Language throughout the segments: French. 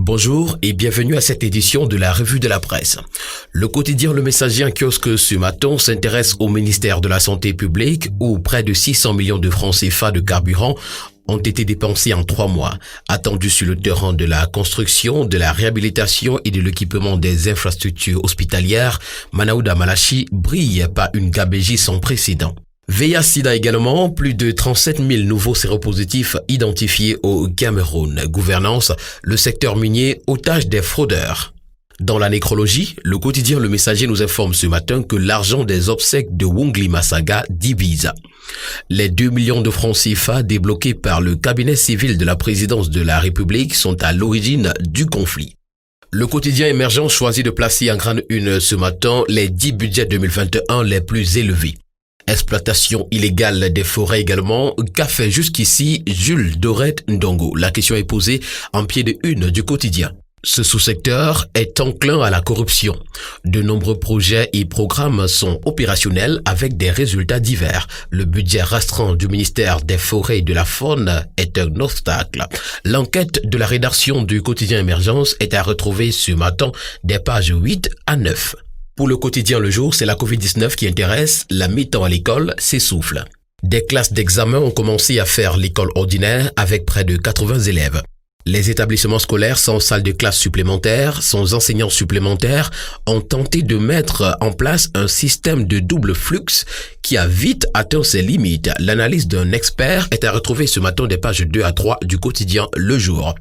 Bonjour et bienvenue à cette édition de la Revue de la Presse. Le quotidien Le Messager en kiosque ce matin s'intéresse au ministère de la Santé publique où près de 600 millions de francs CFA de carburant ont été dépensés en 3 mois, attendus sur le terrain de la construction, de la réhabilitation et de l'équipement des infrastructures hospitalières. Manaouda Malachi brille par une gabegie sans précédent. VIH-Sida également, plus de 37 000 nouveaux séropositifs identifiés au Cameroun. Gouvernance, le secteur minier otage des fraudeurs. Dans la nécrologie, le quotidien Le Messager nous informe ce matin que l'argent des obsèques de Wongli Masaga divise. Les 2 millions de francs CFA débloqués par le cabinet civil de la présidence de la République sont à l'origine du conflit. Le quotidien émergent choisit de placer en grande une ce matin les 10 budgets 2021 les plus élevés. Exploitation illégale des forêts également, qu'a fait jusqu'ici Jules Dorette Ndongo? La question est posée en pied de une du quotidien. Ce sous-secteur est enclin à la corruption. De nombreux projets et programmes sont opérationnels avec des résultats divers. Le budget restreint du ministère des Forêts et de la Faune est un obstacle. L'enquête de la rédaction du quotidien Émergence est à retrouver ce matin des pages 8 à 9. Pour le quotidien Le Jour, c'est la Covid-19 qui intéresse, la mi-temps à l'école s'essouffle. Des classes d'examen ont commencé à faire l'école ordinaire avec près de 80 élèves. Les établissements scolaires sans salle de classe supplémentaire, sans enseignants supplémentaires, ont tenté de mettre en place un système de double flux qui a vite atteint ses limites. L'analyse d'un expert est à retrouver ce matin des pages 2 à 3 du quotidien Le Jour.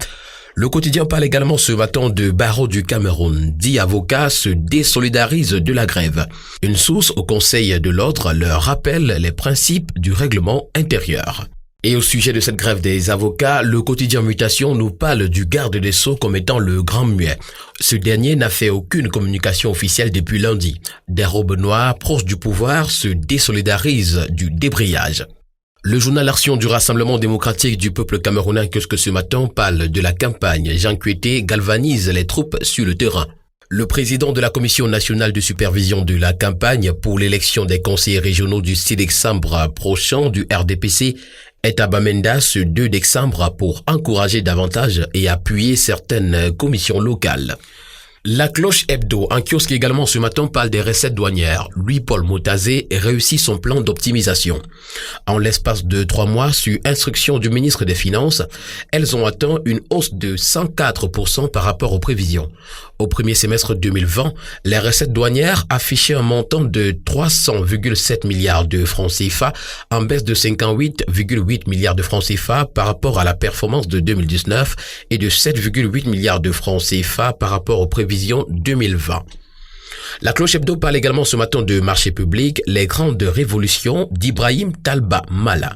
Le quotidien parle également ce matin de barreau du Cameroun. 10 avocats se désolidarisent de la grève. Une source au Conseil de l'ordre leur rappelle les principes du règlement intérieur. Et au sujet de cette grève des avocats, le quotidien Mutation nous parle du garde des Sceaux comme étant le grand muet. Ce dernier n'a fait aucune communication officielle depuis lundi. Des robes noires proches du pouvoir se désolidarisent du débrayage. Le journal Action du Rassemblement démocratique du peuple camerounais que ce matin parle de la campagne. Jean Kueté galvanise les troupes sur le terrain. Le président de la Commission nationale de supervision de la campagne pour l'élection des conseillers régionaux du 6 décembre prochain du RDPC est à Bamenda ce 2 décembre pour encourager davantage et appuyer certaines commissions locales. La cloche hebdo, en kiosque également ce matin, parle des recettes douanières. Louis-Paul Motazé réussit son plan d'optimisation. En l'espace de 3 mois, sur instruction du ministre des Finances, elles ont atteint une hausse de 104% par rapport aux prévisions. Au premier semestre 2020, les recettes douanières affichaient un montant de 300,7 milliards de francs CFA, en baisse de 58,8 milliards de francs CFA par rapport à la performance de 2019 et de 7,8 milliards de francs CFA par rapport aux prévisions 2020. La cloche hebdo parle également ce matin de marché public, les grandes révolutions d'Ibrahim Talba Mala.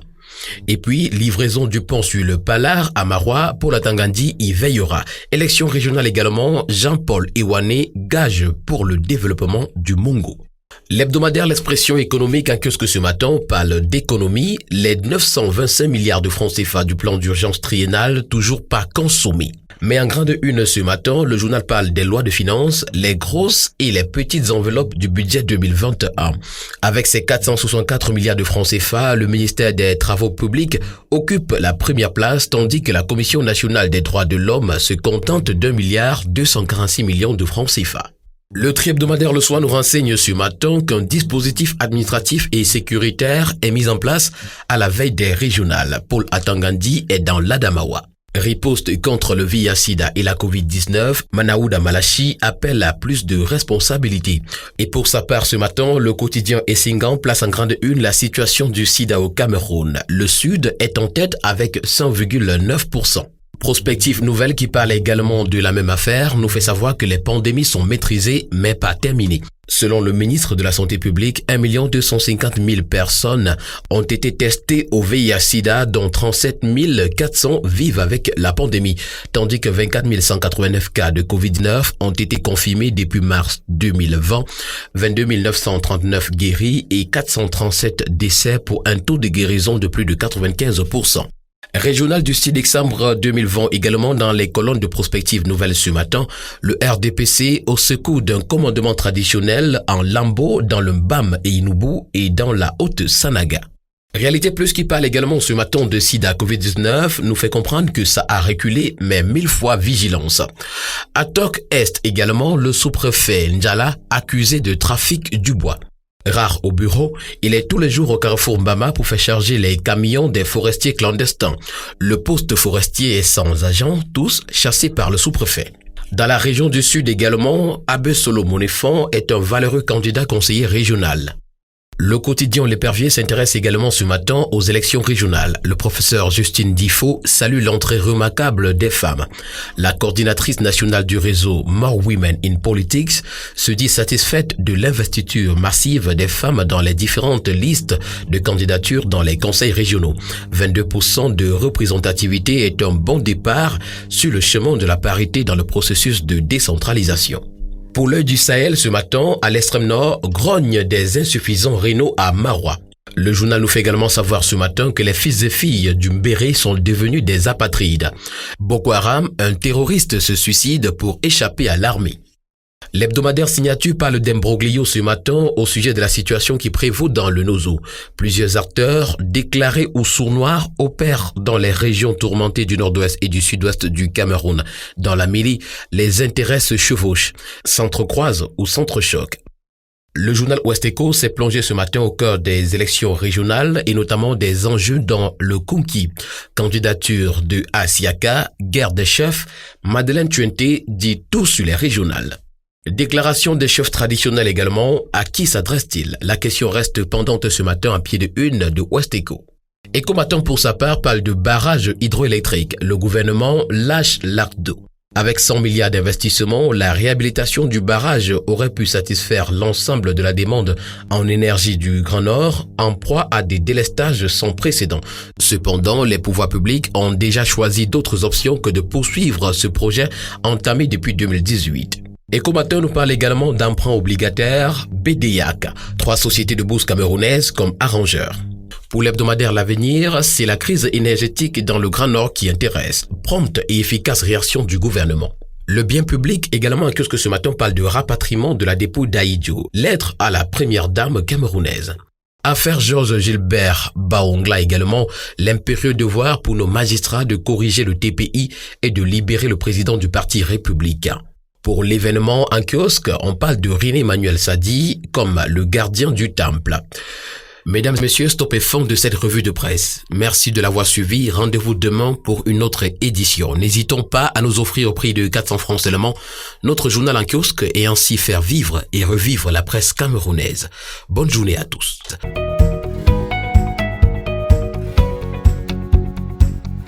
Et puis, livraison du pont sur le Palar à Marois pour la Tangandi y veillera. Élection régionale également, Jean-Paul Iwane gage pour le développement du Mongo. L'hebdomadaire L'Expression économique en kiosque ce matin parle d'économie, les 925 milliards de francs CFA du plan d'urgence triennal toujours pas consommés. Mais en grande une ce matin, le journal parle des lois de finances, les grosses et les petites enveloppes du budget 2021. Avec ses 464 milliards de francs CFA, le ministère des Travaux publics occupe la première place, tandis que la Commission nationale des droits de l'homme se contente d'1,246 milliard de francs CFA. Le tri-hebdomadaire Le Soir nous renseigne ce matin qu'un dispositif administratif et sécuritaire est mis en place à la veille des régionales. Paul Atangandi est dans l'Adamawa. Riposte contre le VIH-Sida et la Covid-19, Manaouda Malachi appelle à plus de responsabilité. Et pour sa part ce matin, le quotidien Essingan place en grande une la situation du sida au Cameroun. Le Sud est en tête avec 100,9%. Prospective nouvelle qui parle également de la même affaire nous fait savoir que les pandémies sont maîtrisées mais pas terminées. Selon le ministre de la Santé publique, 1 250 000 personnes ont été testées au VIH-Sida, dont 37 400 vivent avec la pandémie, tandis que 24 189 cas de Covid-19 ont été confirmés depuis mars 2020, 22 939 guéris et 437 décès pour un taux de guérison de plus de 95%. Régional du 6 décembre 2020 également dans les colonnes de prospective nouvelles ce matin, le RDPC au secours d'un commandement traditionnel en Lambo dans le Mbam et Inubu et dans la Haute-Sanaga. Réalité Plus qui parle également ce matin de sida Covid-19 nous fait comprendre que ça a reculé, mais 1000 fois vigilance. À Tok Est également, le sous-préfet Njala accusé de trafic du bois. Rare au bureau, il est tous les jours au carrefour Mbama pour faire charger les camions des forestiers clandestins. Le poste forestier est sans agents, tous chassés par le sous-préfet. Dans la région du Sud également, Abbé Solo Monefon est un valeureux candidat conseiller régional. Le quotidien L'Épervier s'intéresse également ce matin aux élections régionales. Le professeur Justine Difo salue l'entrée remarquable des femmes. La coordinatrice nationale du réseau More Women in Politics se dit satisfaite de l'investiture massive des femmes dans les différentes listes de candidatures dans les conseils régionaux. 22% de représentativité est un bon départ sur le chemin de la parité dans le processus de décentralisation. Pour l'œil du Sahel, ce matin, à l'extrême nord, grogne des insuffisants rénaux à Maroua. Le journal nous fait également savoir ce matin que les fils et filles du Mbéré sont devenus des apatrides. Boko Haram, un terroriste, se suicide pour échapper à l'armée. L'hebdomadaire Signature parle d'imbroglio ce matin au sujet de la situation qui prévaut dans le Nozo. Plusieurs acteurs, déclarés ou sourds-noirs, opèrent dans les régions tourmentées du nord-ouest et du sud-ouest du Cameroun. Dans la mêlée, les intérêts se chevauchent, s'entrecroisent ou s'entrechoquent. Le journal Ouest Echo s'est plongé ce matin au cœur des élections régionales et notamment des enjeux dans le Kunki. Candidature de Asiaka, guerre des chefs, Madeleine Tuenté dit tout sur les régionales. Déclaration des chefs traditionnels également, à qui s'adresse-t-il? La question reste pendante ce matin à pied de une de Ouest Echo. Echo Matin pour sa part parle de barrages hydroélectriques. Le gouvernement lâche l'arc d'eau. Avec 100 milliards d'investissements, la réhabilitation du barrage aurait pu satisfaire l'ensemble de la demande en énergie du Grand Nord, en proie à des délestages sans précédent. Cependant, les pouvoirs publics ont déjà choisi d'autres options que de poursuivre ce projet entamé depuis 2018. Echo Matin nous parle également d'emprunts obligataires BDIAC, 3 sociétés de bourse camerounaises comme arrangeurs. Pour l'hebdomadaire L'Avenir, c'est la crise énergétique dans le Grand Nord qui intéresse. Prompte et efficace réaction du gouvernement. Le bien public également un kiosque ce matin parle de rapatriement de la dépouille d'Aïdjo, lettre à la première dame camerounaise. Affaire Georges Gilbert Baongla également, l'impérieux devoir pour nos magistrats de corriger le TPI et de libérer le président du parti républicain. Pour l'événement en kiosque, on parle de René Emmanuel Sadi comme le gardien du temple. Mesdames et messieurs, stop et fin de cette revue de presse. Merci de l'avoir suivi. Rendez-vous demain pour une autre édition. N'hésitons pas à nous offrir au prix de 400 francs seulement notre journal en kiosque et ainsi faire vivre et revivre la presse camerounaise. Bonne journée à tous.